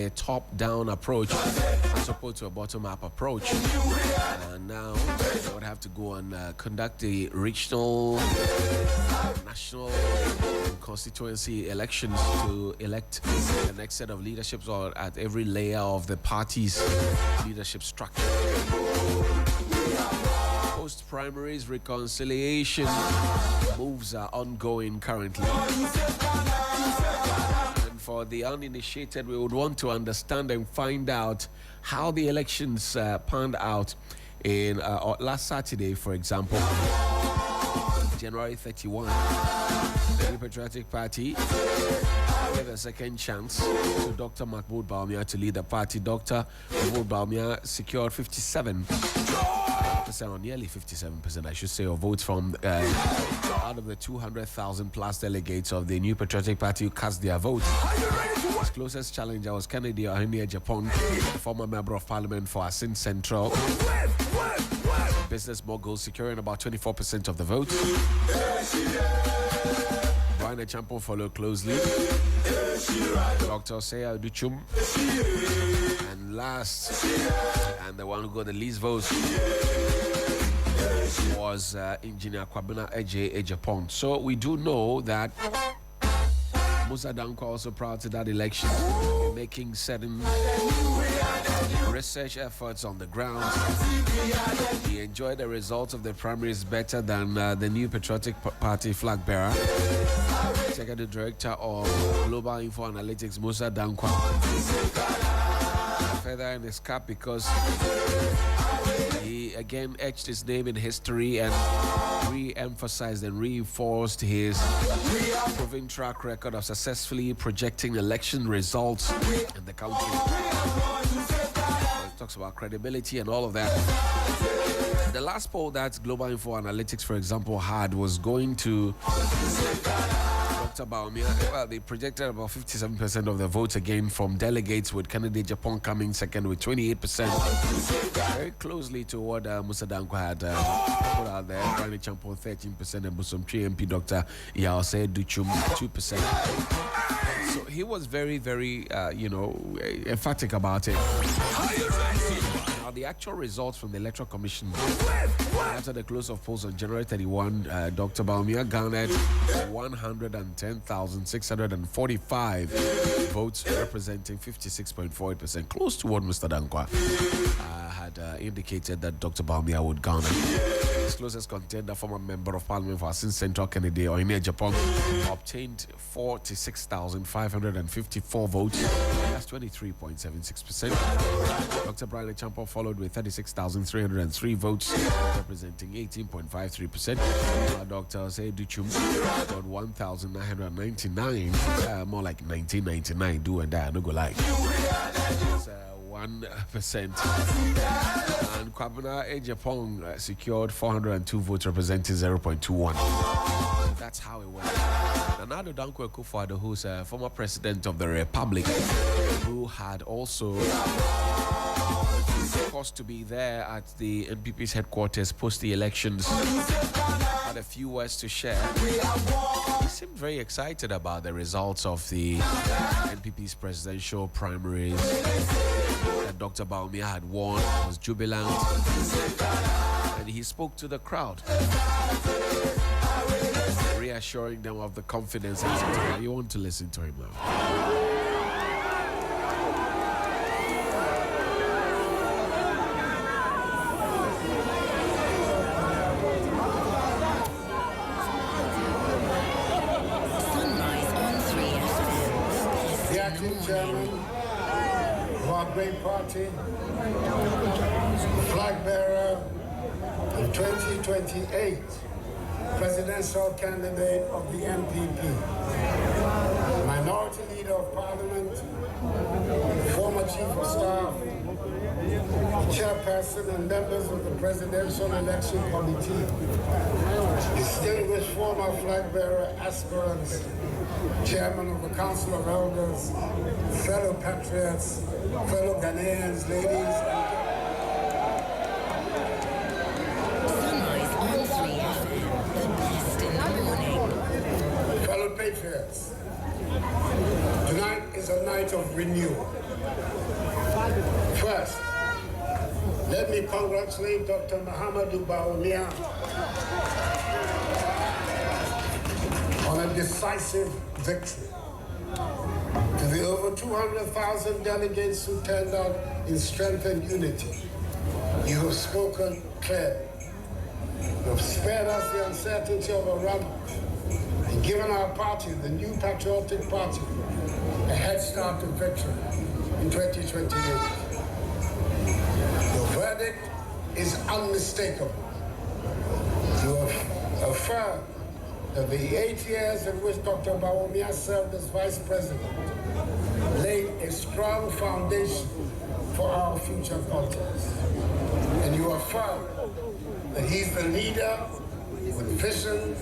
a top-down approach as opposed to a bottom-up approach. And now they would have to go and conduct the regional, national, and constituency elections to elect the next set of leaderships or at every layer of the party's leadership structure. Post-primaries reconciliation moves are ongoing currently. And for the uninitiated, we would want to understand and find out how the elections panned out in last Saturday, for example, January 31. The New Patriotic Party gave a second chance to Dr. Mahmoud Bawumia to lead the party. Dr. Mahmoud Bawumia secured 57%, or nearly 57%, I should say, of votes from out of the 200,000 plus delegates of the New Patriotic Party who cast their vote. His closest challenger was Kennedy Japan, former member of parliament for Asin Central. Business mogul securing about 24% of the vote. Brian Champon followed closely. Dr. Seya Duchum. And last, and the one who got the least votes was Engineer Kwabena Ejapong. So we do know that Musa Dankwa also proud to that election, making certain research efforts on the ground. He enjoyed the results of the primaries better than the New Patriotic Party flag bearer. Secretary Director of Global Info Analytics, Musa Dankwa, feather in his cap because he again etched his name in history and re-emphasized and reinforced his proven track record of successfully projecting election results in the country. He talks about credibility and all of that. The last poll that Global Info Analytics, for example, had was going to Dr. Bawumia. Well, they projected about 57% of the votes again from delegates, with Kennedy Japan coming second with 28%. Very closely to what Musa Dankwa had put out there. Brian Champon 13% and Busum MP Dr. Yaose Duchum 2%. So he was very, very, emphatic about it. Now, the actual results from the Electoral Commission after the close of polls on January 31, Dr. Bawumia garnered 110,645 votes, representing 56.48%, close to what Mr. Dankwa had indicated that Dr. Bawumia would garner. His closest contender, former member of parliament for Asin Central, Kennedy Japan, obtained 46,554 votes. That's 23.76%. Dr. Brian Champon followed with 36,303 votes, representing 18.53%. Dr. Seya Duchum got 1,999, more like 1999. Do and die, no go like. It's 1%. And Kwabena Ejapong secured 402 votes, representing 0.21. That's how it went. Nana Dankwa Akufo-Addo, who's a former president of the Republic, who had also forced to be there at the NPP's headquarters post the elections, had a few words to share. He seemed very excited about the results of the NPP's presidential primaries that Dr. Bawumia had won. He was jubilant, and he spoke to the crowd, reassuring them of the confidence. You want to listen to him now. The acting chairman of our great party, flag bearer, the 2028 presidential candidate of the NPP, minority leader of parliament, former chief of staff, chairperson and members of the presidential election committee, distinguished former flag bearer aspirants, chairman of the Council of Elders, fellow patriots, fellow Ghanaians, ladies and fellow patriots. Tonight is is a night of renewal. First, let me congratulate Dr. Mahamadou Bawumia on a decisive victory. To the over 200,000 delegates who turned out in strength and unity, you have spoken clearly. You have spared us the uncertainty of a runoff and given our party, the New Patriotic Party, a head start to victory in 2028. Your verdict is unmistakable. You have affirmed that the 8 years in which Dr. Bawumia served as Vice President laid a strong foundation for our future politics. And you affirm that he's the leader with vision,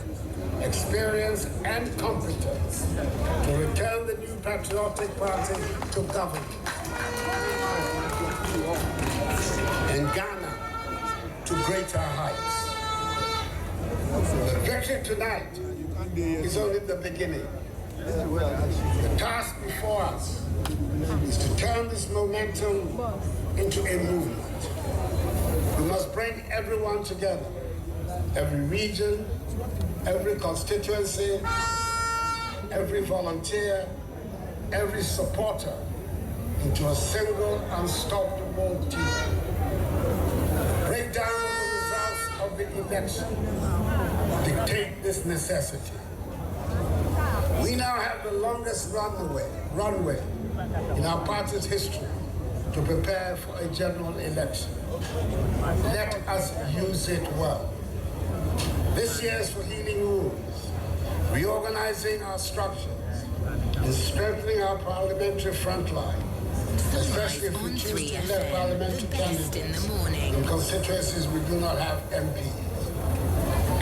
experience, and competence to return the New Patriotic Party to government and Ghana to greater heights. The victory tonight is only the beginning. The task before us is to turn this momentum into a movement. We must bring everyone together, every region, every constituency, every volunteer, every supporter into a single unstoppable team. Break down the results of the election. Dictate this necessity. We now have the longest runway in our party's history to prepare for a general election. Let us use it well. This year is for healing wounds, reorganizing our structures, and strengthening our parliamentary front line, especially if we choose to elect parliamentary candidates in constituencies we do not have MPs.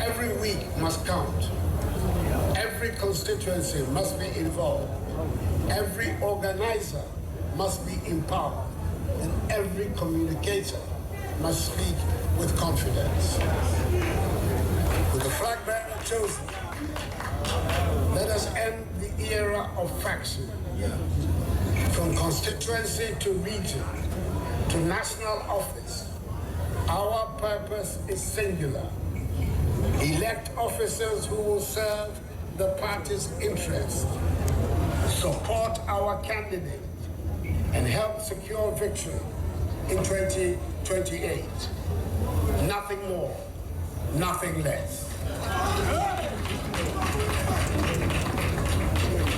Every week must count. Every constituency must be involved. Every organizer must be empowered. And every communicator must speak with confidence. With the flag bearer chosen, let us end the era of faction. From constituency to region to national office, our purpose is singular. Elect officers who will serve the party's interests, support our candidate, and help secure victory in 2028. Nothing more, nothing less.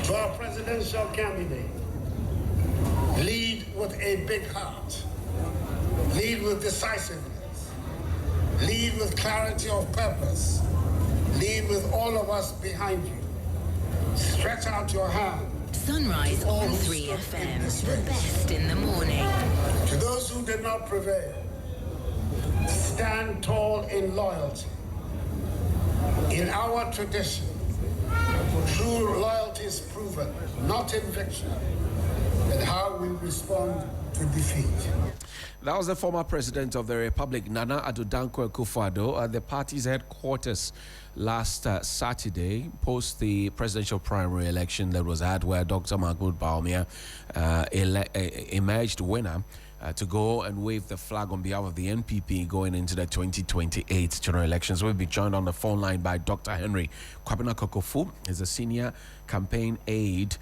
To our presidential candidate, lead with a big heart, lead with decisiveness, lead with clarity of purpose, lead with all of us behind you. Stretch out your hand. Sunrise on 3FM, the best in the morning. To those who did not prevail, stand tall in loyalty. In our tradition, true loyalty is proven, not in victory, and how we respond to defeat. That was the former president of the Republic, Nana Addo Dankwa Akufo-Addo, at the party's headquarters last Saturday, post the presidential primary election that was had, where Dr. Mahmoud Bawumia emerged winner to go and wave the flag on behalf of the NPP going into the 2028 general elections. We'll be joined on the phone line by Dr. Henry Kwabena Kokofu. He's a senior campaign aide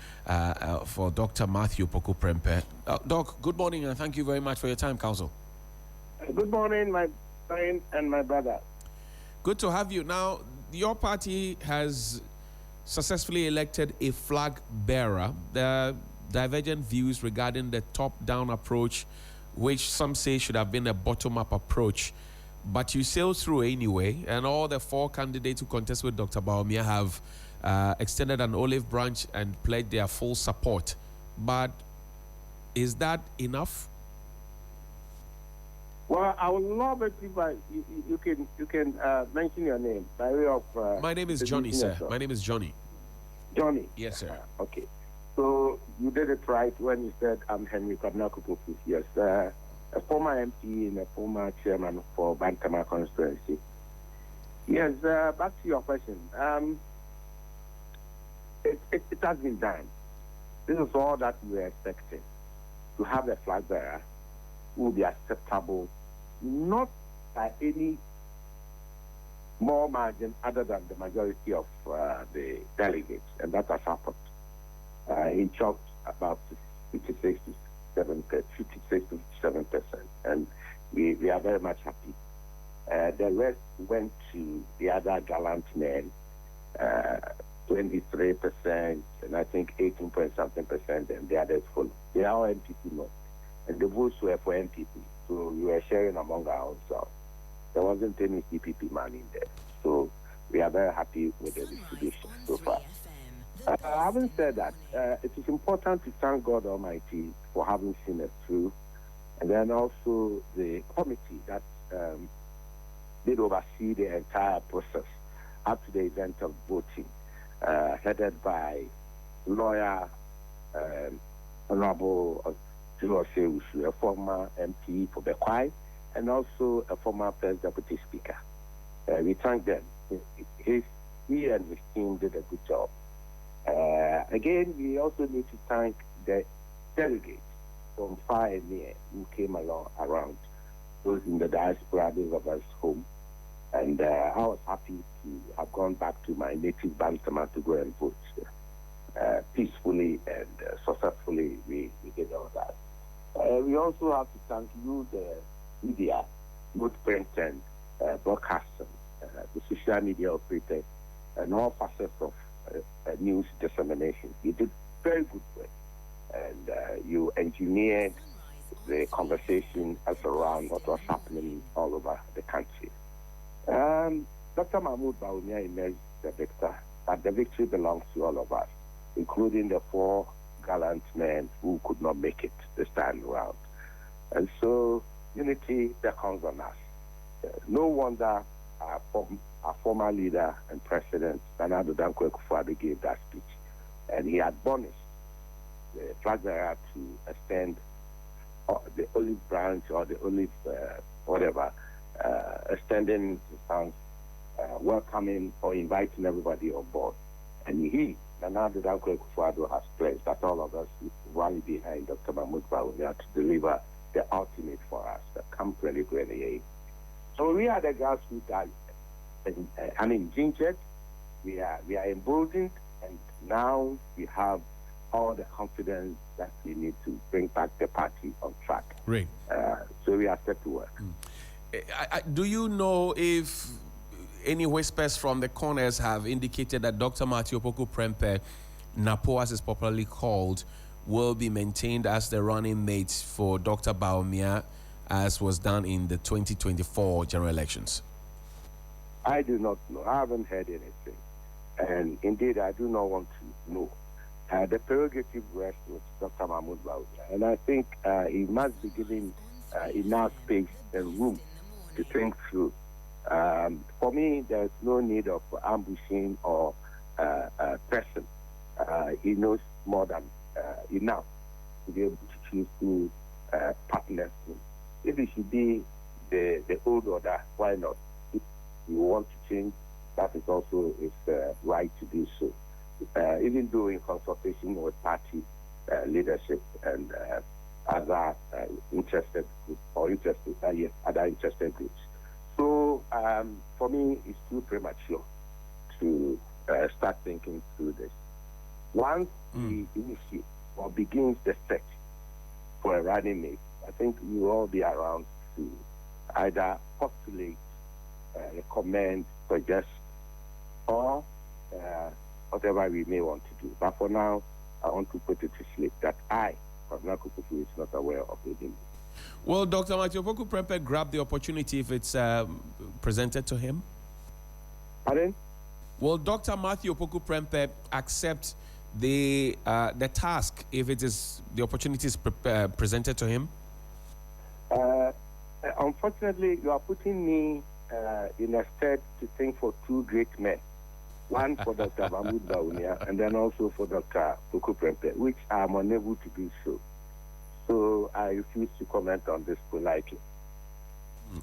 for Dr. Matthew Poku-Prempeh. Doc, good morning and thank you very much for your time, Council. Good morning, my friend and my brother. Good to have you. Now, your party has successfully elected a flag bearer. There are divergent views regarding the top-down approach, which some say should have been a bottom-up approach. But you sailed through anyway, and all the four candidates who contest with Dr. Bawumia have extended an olive branch and pledged their full support. But is that enough? Well, I would love it if you can mention your name by way of. My name is Johnny, sir. My name is Johnny. Johnny. Yes, sir. Okay. So you did it right when you said I'm Henry Kwabena Kokofu. Yes, a former MP and a former chairman for Bantama constituency. Yes. Back to your question. It has been done. This is all that we are expecting, to have a flag bearer who will be acceptable, not by any more margin other than the majority of the delegates, and that has happened. In short, about 56 to 57%, and we are very much happy. The rest went to the other gallant men, 23%, and I think 18 point something percent, and the others follow. They are all NPP not, and the votes were for NPP, so we were sharing among our own selves. There wasn't any CPP money in there, so we are very happy with the distribution so far. Having said that, it is important to thank God Almighty for having seen us through, and then also the committee that did oversee the entire process up to the event of voting, headed by lawyer Honorable Julose, a former MP for Bekwai, and also a former First Deputy Speaker. We thank them. He and his team did a good job. Again, we also need to thank the delegates from far and near who came around, those in the diaspora, those of us home. And I was happy to have gone back to my native Bantama to go and vote peacefully and successfully. We did all that. We also have to thank you, the media, both print and broadcasting, the social media operators, and all facets of news dissemination. You did very good work, and you engineered the conversation as around what was happening all over the country. Dr. Mahmoud Bawumia emerged the victor, but the victory belongs to all of us, including the 4 gallant men who could not make it this time around. And so unity beckons on us. No wonder our former leader and president, Nana Dankwa Akufo-Addo, gave that speech, and he admonished the flag bearer to extend the olive branch or the olive extending his hands, welcoming or inviting everybody on board. And he, Nana Dankwa Akufo-Addo, has pledged that all of us will rally behind Dr. Mahmoud Bawumia to deliver the ultimate for us, come 2028. So we are the grassroots that uninjured, we are emboldened, and now we have all the confidence that we need to bring back the party on track. Right. So we are set to work. Do you know if any whispers from the corners have indicated that Dr. Matthew Opoku Prempeh, Napo as is popularly called, will be maintained as the running mate for Dr. Bawumia, as was done in the 2024 general elections? I do not know. I haven't heard anything. And indeed, I do not want to know. The prerogative rests with Dr. Mahmoud Bawumia. And I think he must be given enough space and room to think through. For me, there's no need of ambushing or pressing. He knows more than enough to be able to choose who partners him. If it should be the old order, why not? If you want to change, that is also his right to do so. Even though in consultation with party leadership and other interested groups or other interested groups. So for me, it's too premature to start thinking through this. Once we initiate or begins the search for a running mate, I think we will all be around to either postulate, recommend, suggest, or whatever we may want to do. But for now, I want to put it to sleep that I, Kwabena Kufuor, is not aware of anything. Will Dr. Matthew Opoku Prempeh grab the opportunity if it's presented to him? Pardon? Will Dr. Matthew Opoku Prempeh accept the task if it is the opportunity is presented to him? Unfortunately, you are putting me in a state to think for 2 great men. One for Dr. Mahmoud Bawumia and then also for Dr. Opoku Prempeh, which I am unable to do so. So I refuse to comment on this politely.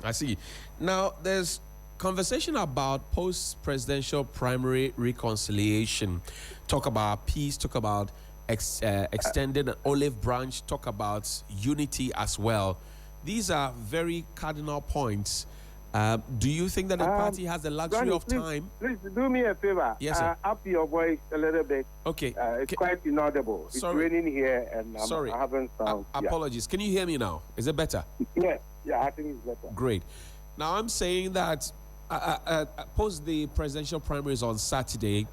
I see. Now, there's conversation about post-presidential primary reconciliation. Talk about peace, talk about extending an olive branch, talk about unity as well. These are very cardinal points. Do you think that the party has the luxury of time? Please do me a favor. Yes, sir. Up your voice a little bit. Okay. It's quite inaudible. Sorry. It's raining here, and Sorry. I haven't found. Apologies. Can you hear me now? Is it better? Yeah, I think it's better. Great. Now, I'm saying that post the presidential primaries on Saturday,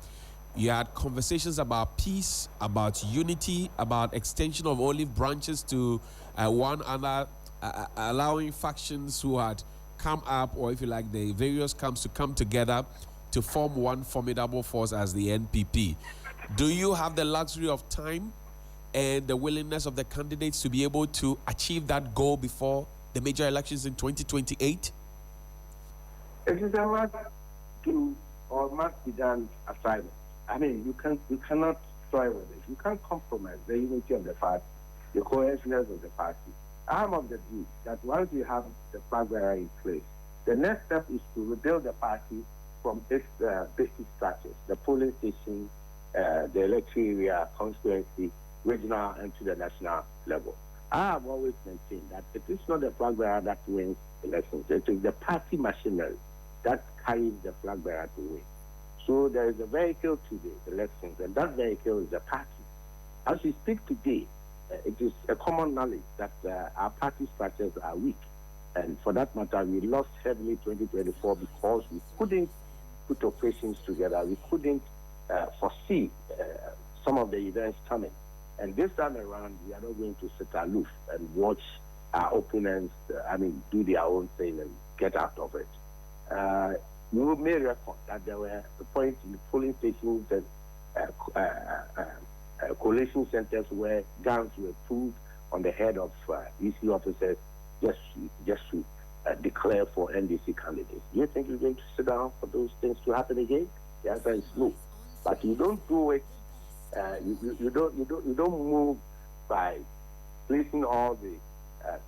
you had conversations about peace, about unity, about extension of olive branches to one another, allowing factions who had come up, or if you like, the various camps to come together to form one formidable force as the NPP. Do you have the luxury of time and the willingness of the candidates to be able to achieve that goal before the major elections in 2028? It is a must do or must be done assignment. I mean, you cannot toy with it. You can't compromise the unity of the party, the cohesiveness of the party. I'm of the view that once you have the flag bearer in place, the next step is to rebuild the party from its basic structures, the polling station, the electoral area, constituency, regional, and to the national level. I have always maintained that it is not the flag bearer that wins elections. It is the party machinery that carries the flag bearer to win. So there is a vehicle to the elections, and that vehicle is the party. As we speak today, it is a common knowledge that our party structures are weak. And for that matter, we lost heavily 2024 because we couldn't put operations together. We couldn't foresee some of the events coming. And this time around, we are not going to sit aloof and watch our opponents, do their own thing and get out of it. You may record that there were points in the polling stations and collation centers where guns were pulled on the head of EC officers just to declare for NDC candidates. Do you think you're going to sit down for those things to happen again? The answer is no. But you don't do it. You don't move by placing all the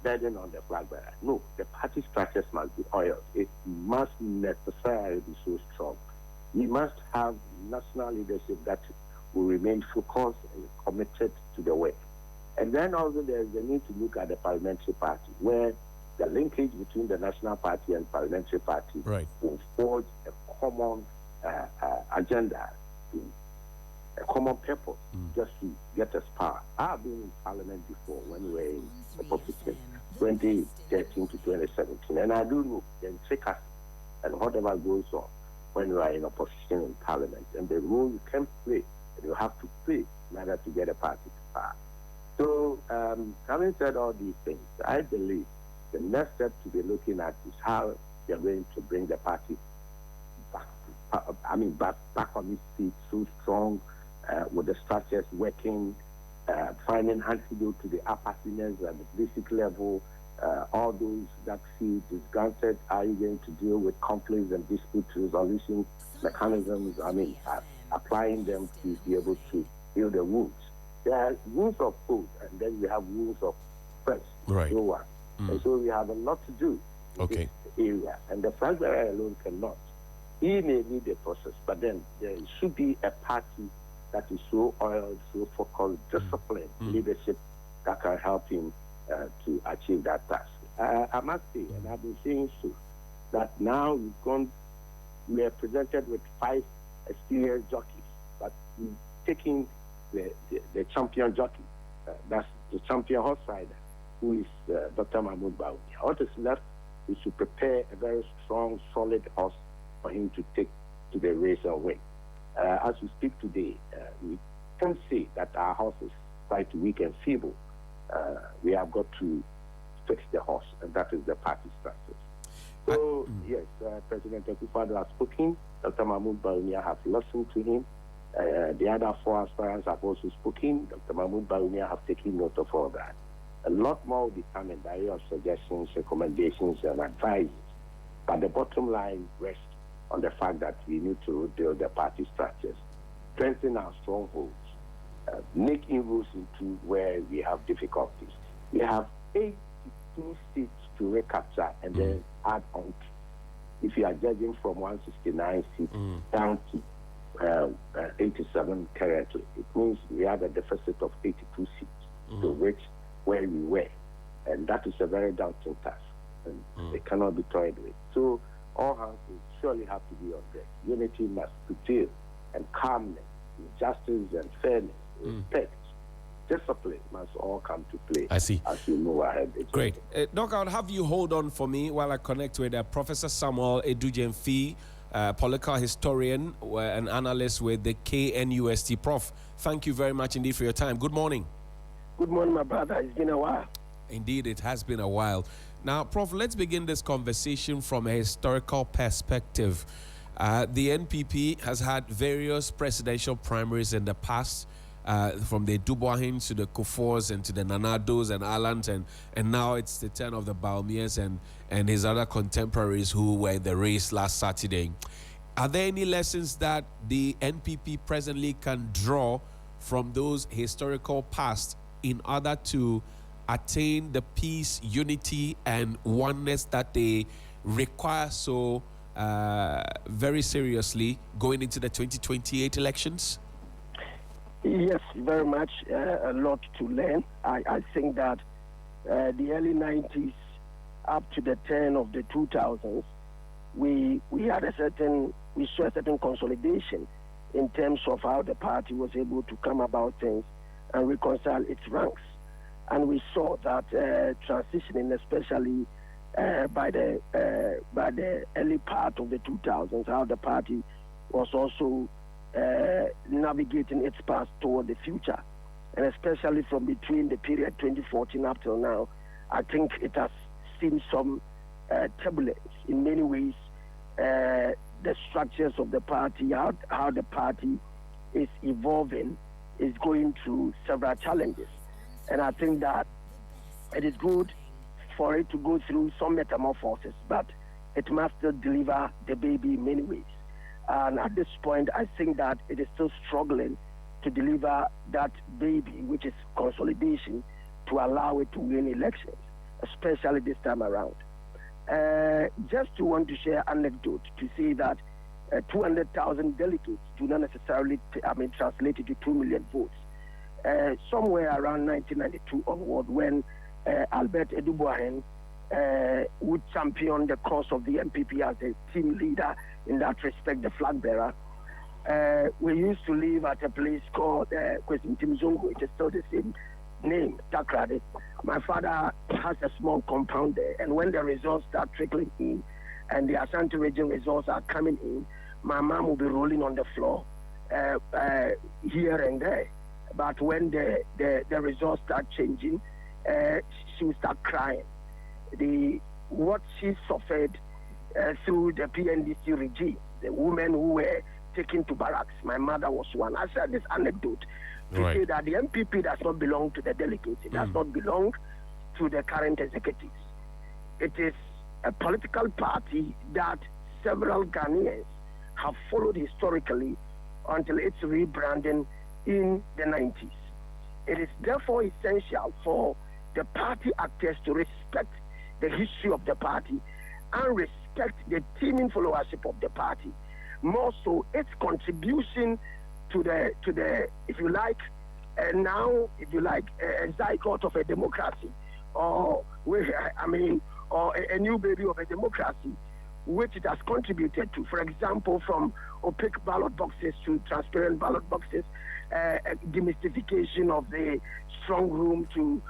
burden on the flag bearer. No, the party structures must be oiled. It must necessarily be so strong. We must have national leadership that will remain focused and committed to the work. And then also there is the need to look at the parliamentary party, where the linkage between the national party and parliamentary party will forge a common agenda, a common purpose, just to get us power. I have been in parliament before when we were in opposition, 2013 to 2017, and I do know the intricacies and whatever goes on when you are in opposition in parliament, and the role you can play, and you have to play in order to get a party to power. So, having said all these things, I believe the next step to be looking at is how we are going to bring the party back on its feet, so strong, with the structures working, finding antidote to the apathiness at the basic level, all those that feel disgusted. Are you going to deal with conflicts and dispute resolution mechanisms? Applying them to be able to heal the wounds. There are wounds of food, and then we have wounds of fresh. Right. And so we have a lot to do in this area. And the flag bearer alone cannot. He may lead the process, but then there should be a party that is so oiled, so focused, disciplined leadership that can help him to achieve that task. I must say, and I've been saying so, that now we are presented with 5 experienced jockeys, but we're taking the champion jockey, that's the champion horse rider, who is Dr. Mahmoud Bawumia. What is left is to prepare a very strong, solid horse for him to take to the race and win. As we speak today, we can say that our horse is quite weak and feeble. We have got to fix the horse, and that is the party structures. So, yes, President Akufo-Addo has spoken. Dr. Mahmoud Bawumia has listened to him. The other 4 aspirants have also spoken. Dr. Mahmoud Bawumia have taken note of all that. A lot more will be coming by way of suggestions, recommendations, and advice. But the bottom line rests on the fact that we need to rebuild the party structures, strengthen our strongholds, make inroads into where we have difficulties. We have 82 seats to recapture and then add on. If you are judging from 169 seats down to 87 currently. It means we have a deficit of 82 seats to reach where we were. And that is a very daunting task. And it cannot be toyed with. So all hands will surely have to be on deck. Unity must prevail, and calmness, justice and fairness, respect, discipline must all come to play. I see. As we move ahead. Great. Doc, I'll have you hold on for me while I connect with Professor Samuel Edujemfi, political historian and analyst with the KNUST. Prof, thank you very much indeed for your time. Good morning. Good morning, my brother. It's been a while. Indeed, it has been a while. Now, Prof, let's begin this conversation from a historical perspective. The NPP has had various presidential primaries in the past, from the Duboahins to the Kufors and to the Nanados and Allans, and now it's the turn of the Bawumias and his other contemporaries who were in the race last Saturday. Are there any lessons that the NPP presently can draw from those historical past in order to attain the peace, unity, and oneness that they require so very seriously going into the 2028 elections? Yes, very much. A lot to learn. I think that the early 90s up to the turn of the 2000s, we saw a certain consolidation in terms of how the party was able to come about things and reconcile its ranks. And we saw that transitioning, especially by the early part of the 2000s, how the party was also navigating its path toward the future. And especially from between the period 2014 up till now, I think it has seen some turbulence. In many ways, the structures of the party, how the party is evolving, is going through several challenges. And I think that it is good for it to go through some metamorphosis, but it must still deliver the baby in many ways. And at this point, I think that it is still struggling to deliver that baby, which is consolidation, to allow it to win elections, especially this time around. Just to want to share an anecdote to say that 200,000 delegates do not necessarily translate into 2 million votes. Somewhere around 1992 onward, when Albert Eduboahen would champion the cause of the NPP as a team leader, in that respect, the flag bearer, we used to live at a place called Kwesimtimzongo. It is still the same name, Takrade. My father has a small compound there, and when the results start trickling in and the Ashanti region results are coming in, my mom will be rolling on the floor here and there. But when the results start changing, she will start crying. What she suffered through the PNDC regime, the women who were taken to barracks, my mother was one. I said this anecdote to say that the NPP does not belong to the delegates. It does not belong to the current executives. It is a political party that several Ghanaians have followed historically until its rebranding in the 90s. It is therefore essential for the party actors to respect the history of the party and respect the teeming followership of the party. More so, its contribution to the if you like, a zygote of a democracy, or a new baby of a democracy, which it has contributed to. For example, from opaque ballot boxes to transparent ballot boxes, demystification of the strong room to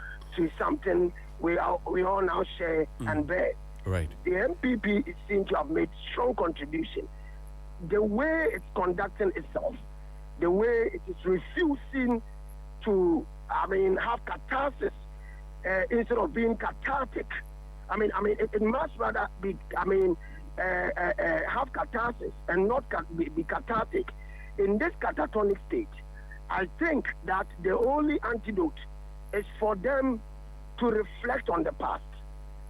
something we all now share and bear. Right. The NPP is seen to have made strong contribution. The way it's conducting itself, the way it is refusing to, have catharsis instead of being cathartic. It must rather be, have catharsis and not be cathartic. In this catatonic state, I think that the only antidote is for them to reflect on the past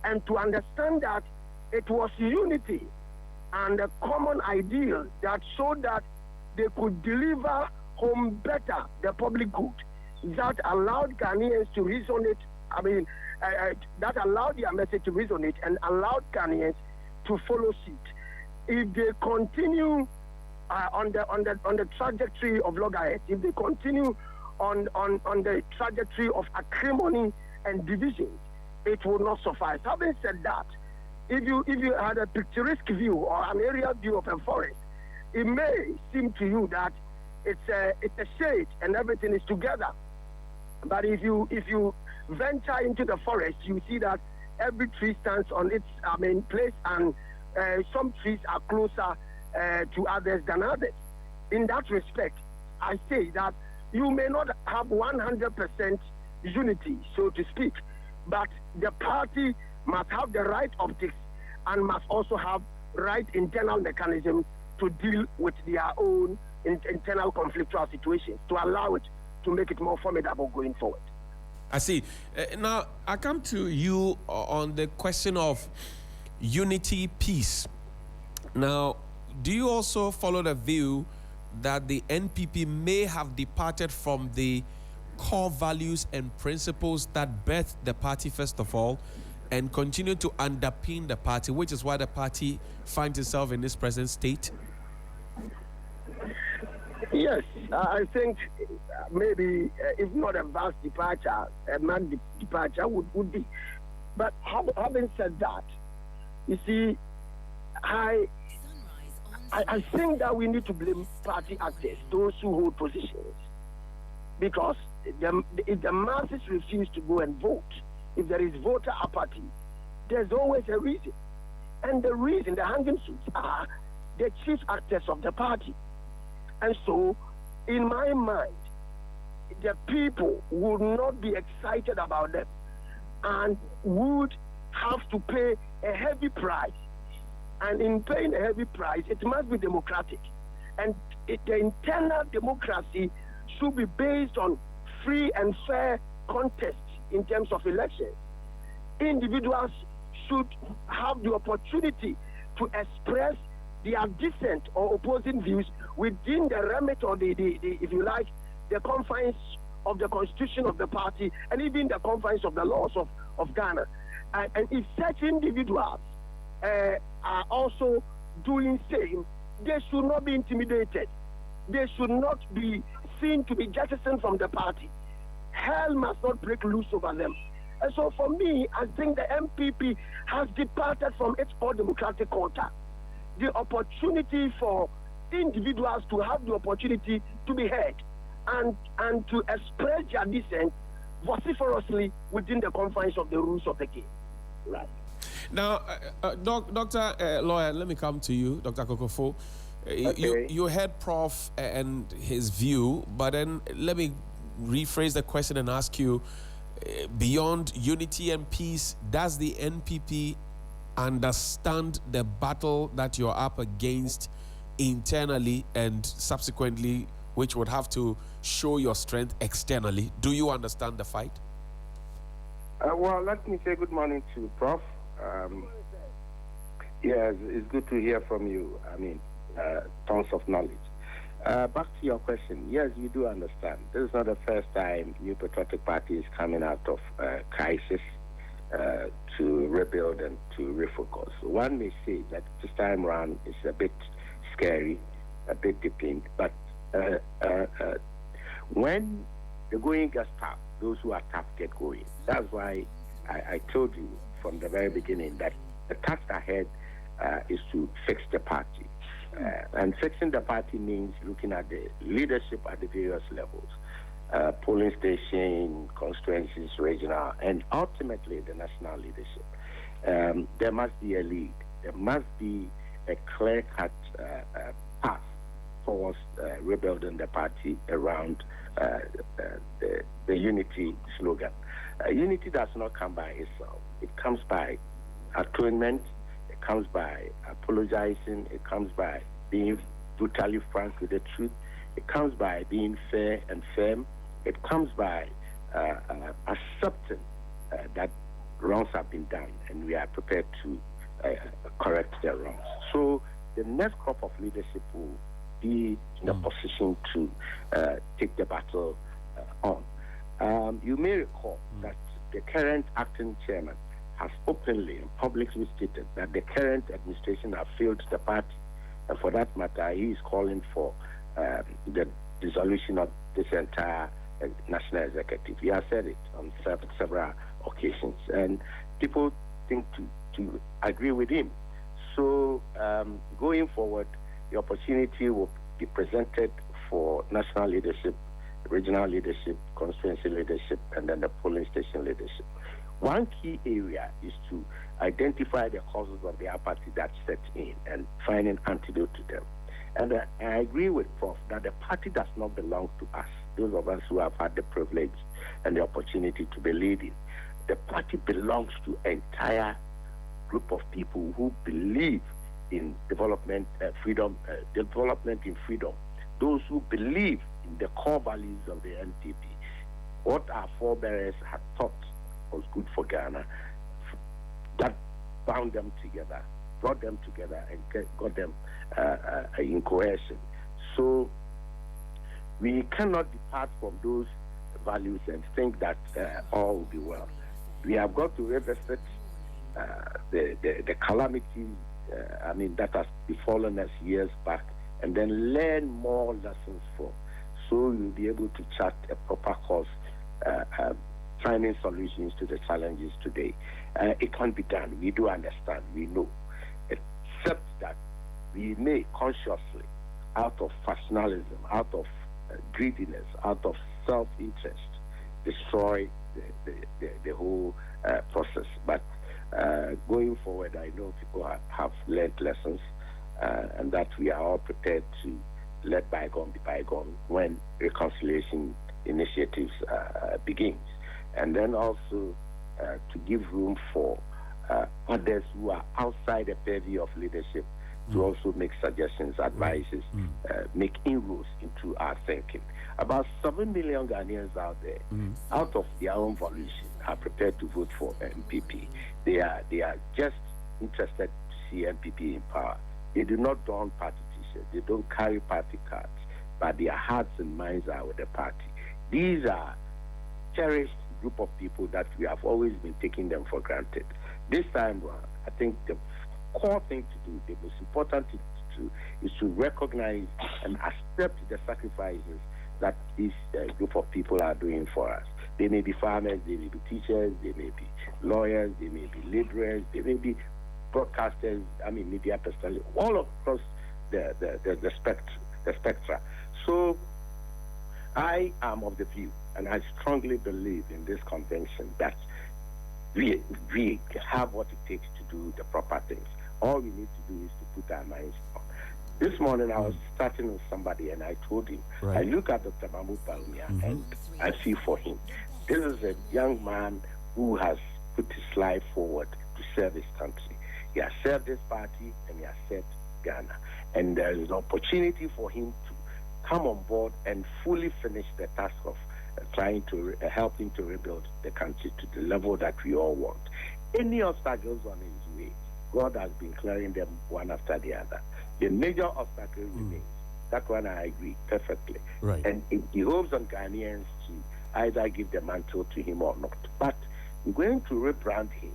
and to understand that it was unity and a common ideal that showed that they could deliver home better the public good, that allowed Ghanaians to resonate, that allowed their message to resonate and allowed Ghanaians to follow suit. If they continue on the trajectory of loggerheads, if they continue on the trajectory of acrimony and division, it will not suffice. Having said that, if you had a picturesque view or an aerial view of a forest, it may seem to you that it's a shade and everything is together. But if you venture into the forest, you see that every tree stands on its place, and some trees are closer to others than others. In that respect, I say that you may not have 100% unity, so to speak, but the party must have the right optics and must also have right internal mechanism to deal with their own internal conflictual situations, to allow it to make it more formidable going forward. I see. Now, I come to you on the question of unity, peace. Now, do you also follow the view that the NPP may have departed from the core values and principles that birthed the party, first of all, and continue to underpin the party, which is why the party finds itself in this present state? Yes, I think maybe if not a vast departure, a marked departure would be. But having said that, you see, I think that we need to blame party actors, those who hold positions, because if the masses refuse to go and vote, if there is voter apathy, there's always a reason. And the reason, the hanging fruits, are the chief actors of the party. And so, in my mind, the people would not be excited about them and would have to pay a heavy price. And in paying a heavy price, it must be democratic. And the internal democracy should be based on free and fair contest in terms of elections. Individuals should have the opportunity to express their dissent or opposing views within the remit or the if you like, the confines of the constitution of the party and even the confines of the laws of Ghana. And if such individuals are also doing same, they should not be intimidated. They should not be seen to be jettisoned from the party. Hell must not break loose over them. And so for me, I think the MPP has departed from its core democratic culture. The opportunity for individuals to have the opportunity to be heard and to express their dissent vociferously within the confines of the rules of the game. Right. Now, Dr. Lawyer, let me come to you, Dr. Kokofo. Okay. You heard Prof and his view, but then let me rephrase the question and ask you, beyond unity and peace, does the NPP understand the battle that you're up against internally and subsequently, which would have to show your strength externally? Do you understand the fight? Well, let me say good morning to Prof. Yes, it's good to hear from you. I mean, tons of knowledge. Back to your question. Yes, we do understand. This is not the first time New Patriotic Party is coming out of crisis to rebuild and to refocus. One may say that this time around is a bit scary, a bit deepened, but when the going gets tough, those who are tough get going. That's why I told you from the very beginning that the task ahead is to fix the party. And fixing the party means looking at the leadership at the various levels, polling station, constituencies, regional, and ultimately the national leadership. There must be a lead. There must be a clear-cut path towards rebuilding the party around the unity slogan. Unity does not come by itself. It comes by atonement. It comes by apologizing. It comes by being brutally frank with the truth. It comes by being fair and firm. It comes by accepting that wrongs have been done and we are prepared to correct the wrongs. So the next crop of leadership will be in a position to take the battle on. You may recall that the current acting chairman has openly and publicly stated that the current administration has failed the party And for that matter, he is calling for the dissolution of this entire national executive. He has said it on several occasions, and people think to agree with him. So going forward, the opportunity will be presented for national leadership, regional leadership, constituency leadership, and then the polling station leadership. One key area is to identify the causes of the apathy that set in and find an antidote to them. And I agree with Prof that the party does not belong to us, those of us who have had the privilege and the opportunity to be leading. The party belongs to an entire group of people who believe in development, development in freedom, those who believe in the core values of the NPP. What our forebears had thought was good for Ghana, that bound them together, brought them together, and got them in cohesion. So we cannot depart from those values and think that all will be well. We have got to revisit the calamities, that has befallen us years back, and then learn more lessons from. So you'll be able to chart a proper course, finding solutions to the challenges today. It can be done. We do understand. We know. Except that we may consciously, out of factionalism, out of greediness, out of self-interest, destroy the whole process. But going forward, I know people have learned lessons, and that we are all prepared to let bygone be bygone when reconciliation initiatives begins. And then also to give room for others who are outside the purview of leadership to also make suggestions, advices, make inroads into our thinking. About 7 million Ghanaians out there, out of their own volition, are prepared to vote for NPP. They are just interested to see NPP in power. They do not don party t-shirts. They don't carry party cards, but their hearts and minds are with the party. These are cherished group of people that we have always been taking them for granted. This time, I think the core thing to do, the most important thing to do, is to recognize and accept the sacrifices that this group of people are doing for us. They may be farmers, they may be teachers, they may be lawyers, they may be laborers, they may be broadcasters, media personalities, all across the spectra. So I am of the view, and I strongly believe in this convention, that we have what it takes to do the proper things. All we need to do is to put our minds on. This morning I was starting with somebody and I told him, I look at Dr. Bawumia and I feel for him. This is a young man who has put his life forward to serve his country. He has served this party and he has served Ghana. And there is an opportunity for him to come on board and fully finish the task of trying to help him to rebuild the country to the level that we all want. Any obstacles on his way, God has been clearing them one after the other. The major obstacle remains. That one I agree perfectly. Right. And it behoves on Ghanaians to either give the mantle to him or not. But we're going to rebrand him.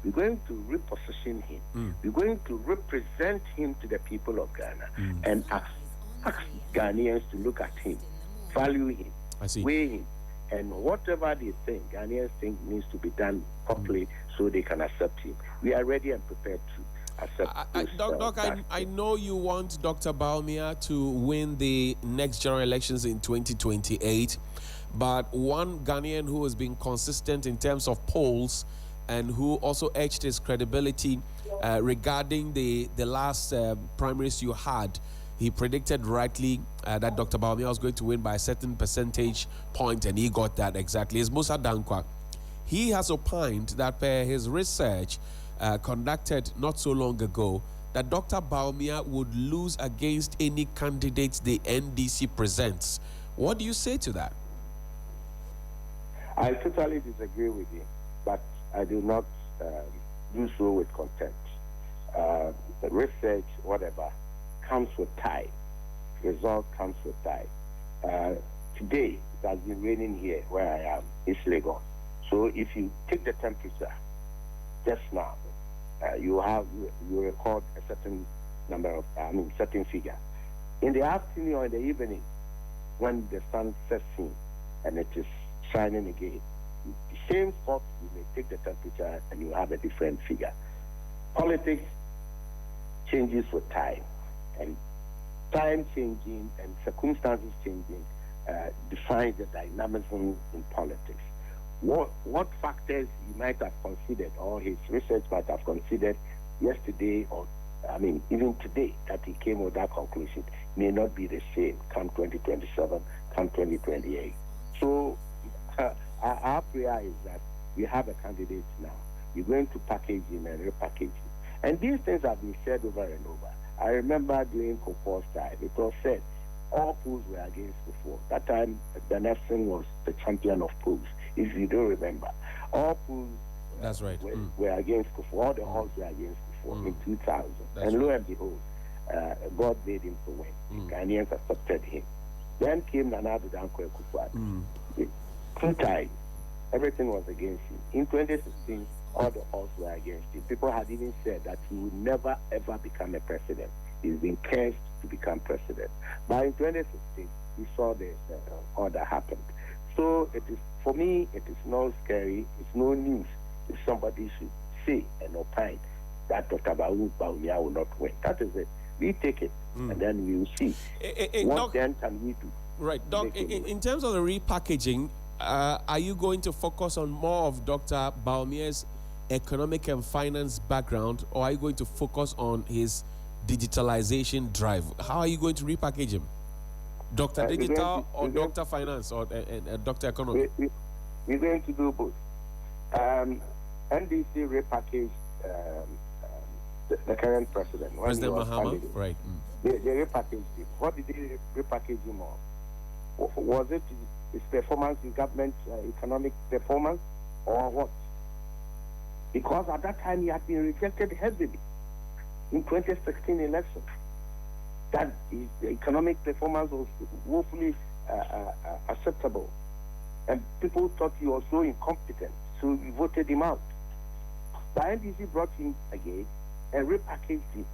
We're going to reposition him. We're going to represent him to the people of Ghana and ask Ghanaians to look at him, value him, weigh him, and whatever they think, Ghanaians think needs to be done properly so they can accept him. We are ready and prepared to accept Doc, I know you want Dr. Bawumia to win the next general elections in 2028, but one Ghanaian who has been consistent in terms of polls and who also edged his credibility regarding the last primaries you had, he predicted rightly that Dr. Bawumia was going to win by a certain percentage point, and he got that exactly. It's Musa Dankwa. He has opined that per his research conducted not so long ago, that Dr. Bawumia would lose against any candidates the NDC presents. What do you say to that? I totally disagree with him, but I do not do so with contempt. Research, whatever, comes with time. Result comes with time. Today, it has been raining here where I am. It's Lagos. So if you take the temperature just now, you record a certain certain figure. In the afternoon or in the evening, when the sun sets in and it is shining again, the same spot, you may take the temperature and you have a different figure. Politics changes with time, and time changing and circumstances changing defines the dynamism in politics. What factors you might have considered, or his research might have considered yesterday, or even today, that he came with that conclusion, may not be the same come 2027, come 2028. So our prayer is that we have a candidate now. We're going to package him and repackage him. And these things have been said over and over. I remember during Kufuor's time, it was said all polls were against Kufuor. That time, Ben Efson was the champion of polls, if you don't remember. All polls That's right. were against Kufuor. All the halls were against Kufuor in 2000. That's and lo right. and behold, God made him to win. The Ghanaians accepted him. Then came Nana Addo Dankwa Akufo-Addo. 2 times, everything was against him. In 2016, all the odds were against him. People had even said that he would never, ever become a president. He's been cursed to become president. But in 2016, we saw all that happened. So it is, for me, it is not scary. It's no news if somebody should say and opine that Dr. Bawumia will not win. That is it. We take it, and then we will see. What Doc, then can we do? Right, Doc, in terms of the repackaging, are you going to focus on more of Dr. Bawumia's economic and finance background, or are you going to focus on his digitalization drive? How are you going to repackage him? Dr. Digital or Dr. Finance or Dr. Economic? We're going to do both. NDC repackaged the current president. President Mahama, right. They repackaged him. What did they repackage him on? Was it his performance in government, economic performance, or what? Because at that time he had been rejected heavily in 2016 election. That his economic performance was woefully acceptable. And people thought he was so incompetent, so we voted him out. The NDC brought him again and repackaged him.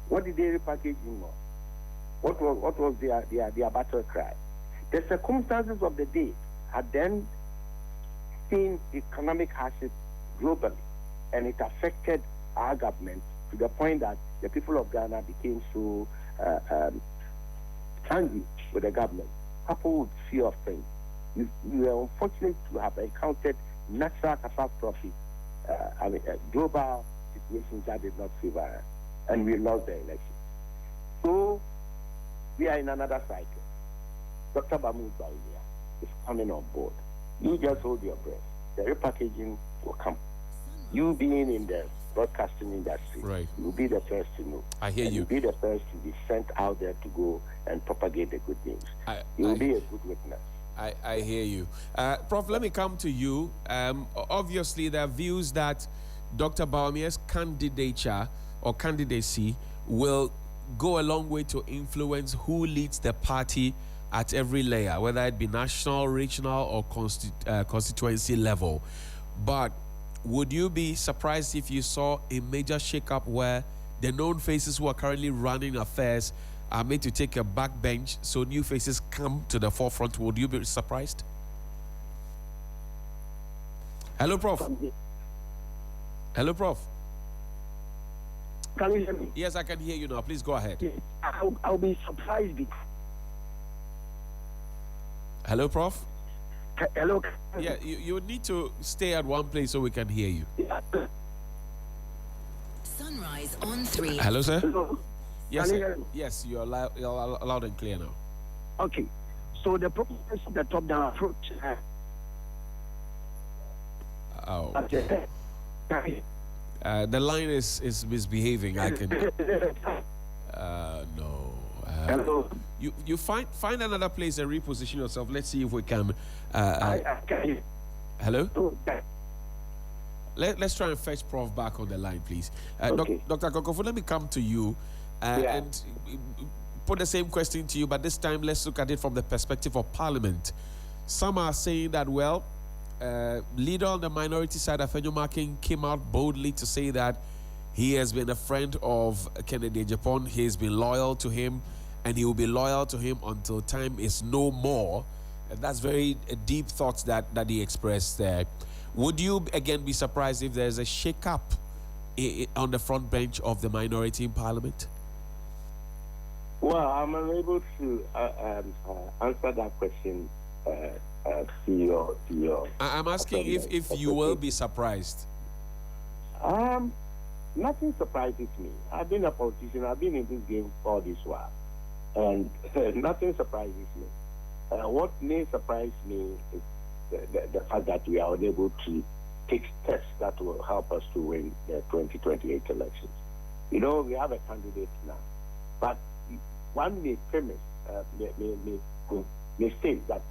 What did they repackage him on? What was their battle cry? The circumstances of the day had then seen economic hardship globally, and it affected our government to the point that the people of Ghana became so angry with the government, coupled with fear of things. We were unfortunate to have encountered natural catastrophe, global situations that did not favor us, and we lost the election. So we are in another cycle. Dr. Bawumia is coming on board. You just hold your breath. The repackaging will come. You being in the broadcasting industry, right, you'll be the first to know. I hear you. You'll be the first to be sent out there to go and propagate the good news. You'll be a good witness. I hear you. Prof, let me come to you. Obviously, there are views that Dr. Bawumia's candidature or candidacy will go a long way to influence who leads the party at every layer, whether it be national, regional, or constituency level. But would you be surprised if you saw a major shakeup where the known faces who are currently running affairs are made to take a back bench so new faces come to the forefront? Would you be surprised? Hello, Prof. Hello, Prof. Can you hear me? Yes, I can hear you now. Please go ahead. Yes. I'll be surprised. Hello, Prof. Hello. Yeah, you need to stay at one place so we can hear you. Sunrise on 3. Hello, sir. Hello. Yes, Can you sir. hear me? Yes, you're loud and clear now. Okay. So the problem is the top-down approach. Oh. The line is misbehaving. I can. No. Hello. You find another place and reposition yourself. Let's see if we can. I can. Hello. Okay. Let's try and fetch Prof back on the line, please. Okay. Dr. Kokofo, let me come to you and put the same question to you, but this time let's look at it from the perspective of Parliament. Some are saying that, well, leader on the minority side, Afenyo Markin, came out boldly to say that He has been a friend of Kennedy Japan. He's been loyal to him, and he will be loyal to him until time is no more. And that's very deep thoughts that he expressed there. Would you again be surprised if there's a shake-up on the front bench of the minority in Parliament? Well, I'm unable to answer that question to your. I'm asking if you will be surprised. Nothing surprises me. I've been a politician. I've been in this game all this while, and nothing surprises me. What may surprise me is the fact that we are unable to take steps that will help us to win the 2028 elections. You know, we have a candidate now, but one may premise, may state that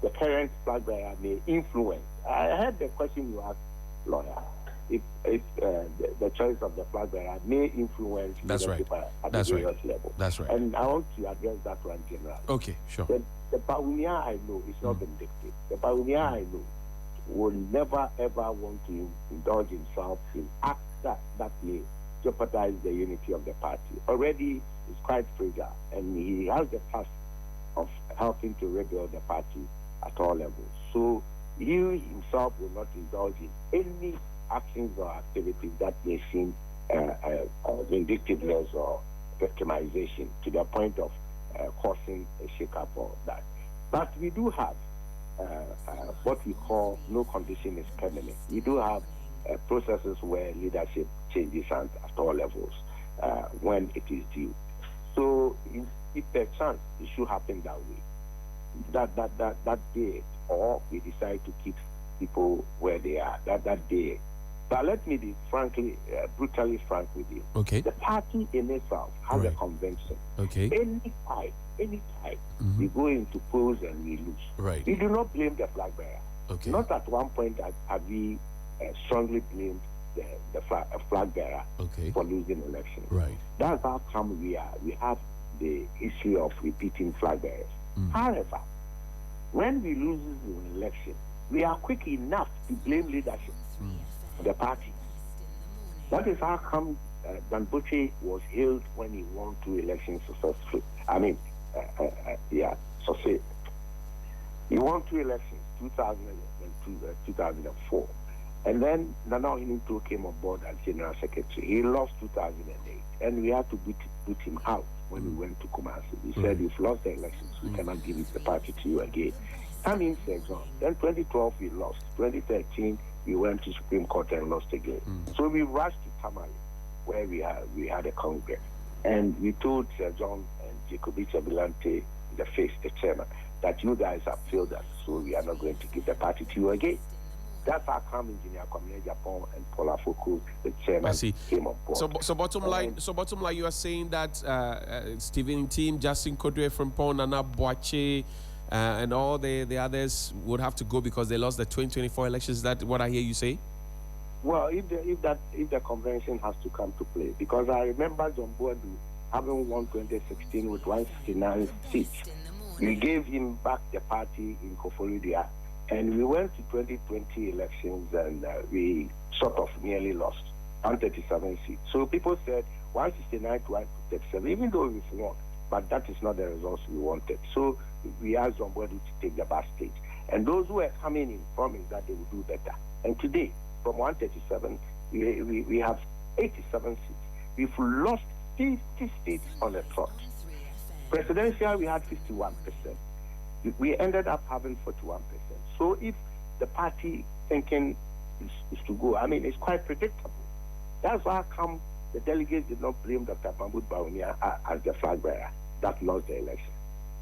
the current flag bearer may influence. I heard the question you asked, lawyer, if the choice of the flag bearer may influence leadership at the various level. That's right. And I want to address that one generally. Okay, sure. The Bawumia I know is not vindictive. The Bawumia I know will never ever want to indulge himself in acts that may jeopardize the unity of the party. Already is quite fragile, and he has the task of helping to rebuild the party at all levels. So he himself will not indulge in any actions or activities that may seem vindictiveness or victimization to the point of causing a shake-up or that. But we do have what we call no condition is permanent. We do have processes where leadership changes hands at all levels when it is due. So if per chance it should happen that way, that day, or we decide to keep people where they are, that day. But let me be brutally frank with you. Okay. The party in itself has a convention. Okay. Any time we go into polls and we lose. Right. We do not blame the flag bearer. Okay. Not at one point have we strongly blamed the flag bearer for losing elections. Right. That's how come we have the issue of repeating flag bearers. However, when we lose an election, we are quick enough to blame leadership, the party. That is how come Dangote was hailed when he won 2 elections successfully. Success. He won 2 elections, 2000 and 2004. And then Nana Ohinto came on board as General Secretary. He lost 2008, and we had to boot him out when we went to Kumasi. He said, "You've lost the elections. We cannot give the party to you again." Come in, then 2012 we lost. 2013 we went to Supreme Court and lost again. So we rushed to Tamale, where we had a congress, and we told Sir John and Jacobi Chabilante, the chairman, that you guys have failed us, so we are not going to give the party to you again. That's how come Engineer Kwame Japan and Paula Foucault, the chairman, came on board. So bottom line, you are saying that Stephen Team, Justin Kodwe from Pon, Nana Boache, and all the others would have to go because they lost the 2024 elections. Is that what I hear you say? Well, if the convention has to come to play, because I remember John Boadu having won 2016 with 169 seats. We gave him back the party in Koforidia, and we went to 2020 elections and we sort of nearly lost 137 seats. So people said 169 to 137, even though we've won, but that is not the results we wanted. So we asked John Boadu to take the back stage. And those who were coming in promised that they would do better. And today, from 137, we have 87 seats. We've lost 50 seats on the trot. Presidential, we had 51%. We ended up having 41%. So if the party thinking is to go, it's quite predictable. That's why come the delegates did not blame Dr. Mahmoud Bawumia as the flag bearer that lost the election.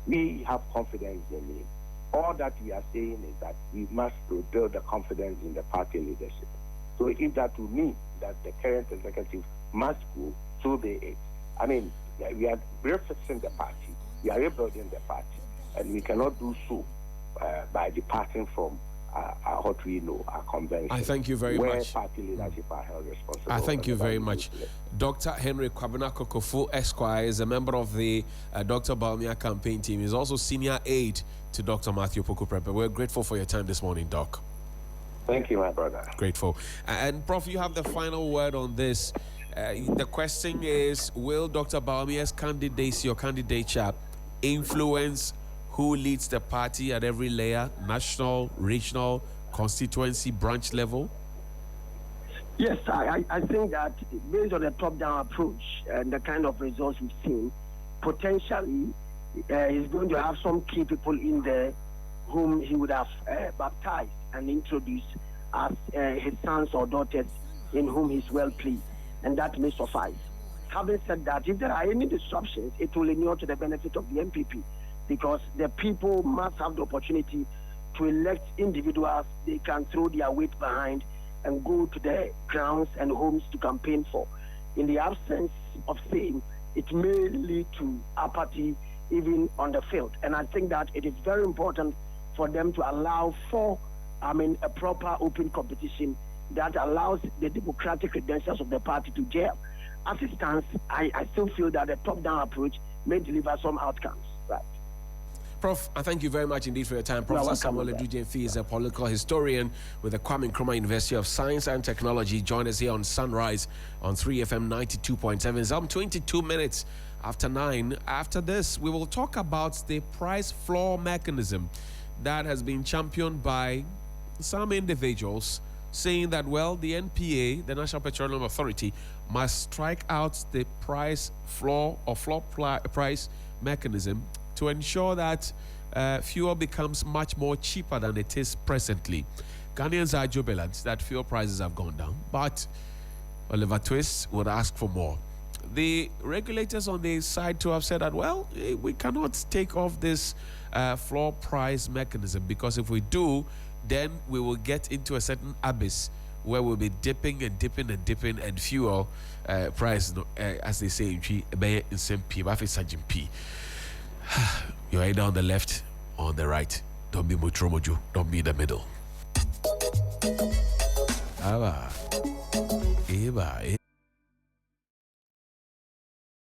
We have confidence in him. All that we are saying is that we must rebuild the confidence in the party leadership. So if that will mean that the current executive must go, so be it. We are refixing the party. We are rebuilding the party. And we cannot do so by departing from what we know, our convention. I thank you very where much. Party leadership are held responsible. I thank you very much. Dr. Henry Kwabena Kokofu Esquire is a member of the Dr. Bawumia campaign team. He's also senior aide to Dr. Matthew Poku-Prempeh. We're grateful for your time this morning, Doc. Thank you, my brother. Grateful. And Prof, you have the final word on this. The question is, will Dr. Bawumia's candidacy or candidature influence who leads the party at every layer, national, regional, constituency, branch level? Yes, I think that based on the top-down approach and the kind of results we've seen, potentially he's going to have some key people in there whom he would have baptized and introduced as his sons or daughters in whom he's well pleased, and that may suffice. Having said that, if there are any disruptions, it will inure to the benefit of the NPP, because the people must have the opportunity to elect individuals they can throw their weight behind and go to the grounds and homes to campaign for. In the absence of same, it may lead to apathy even on the field. And I think that it is very important for them to allow for, a proper open competition that allows the democratic credentials of the party to gel. As it stands, I still feel that the top-down approach may deliver some outcomes. Right. Prof, I thank you very much indeed for your time. Professor Samuel Edudjemfi is a political historian with the Kwame Nkrumah University of Science and Technology. Join us here on Sunrise on 3FM 92.7. It's 22 minutes after 9. After this, we will talk about the price floor mechanism that has been championed by some individuals, saying that, well, the NPA, the National Petroleum Authority, must strike out the price floor or price mechanism to ensure that fuel becomes much more cheaper than it is presently. Ghanaians are jubilant that fuel prices have gone down, but Oliver Twist would ask for more. The regulators on the side too have said that, well, we cannot take off this floor price mechanism, because if we do, then we will get into a certain abyss where we'll be dipping and dipping and dipping, and fuel price, as they say in P, you're either on the left or on the right. Don't be Mutromoju. Don't be in the middle.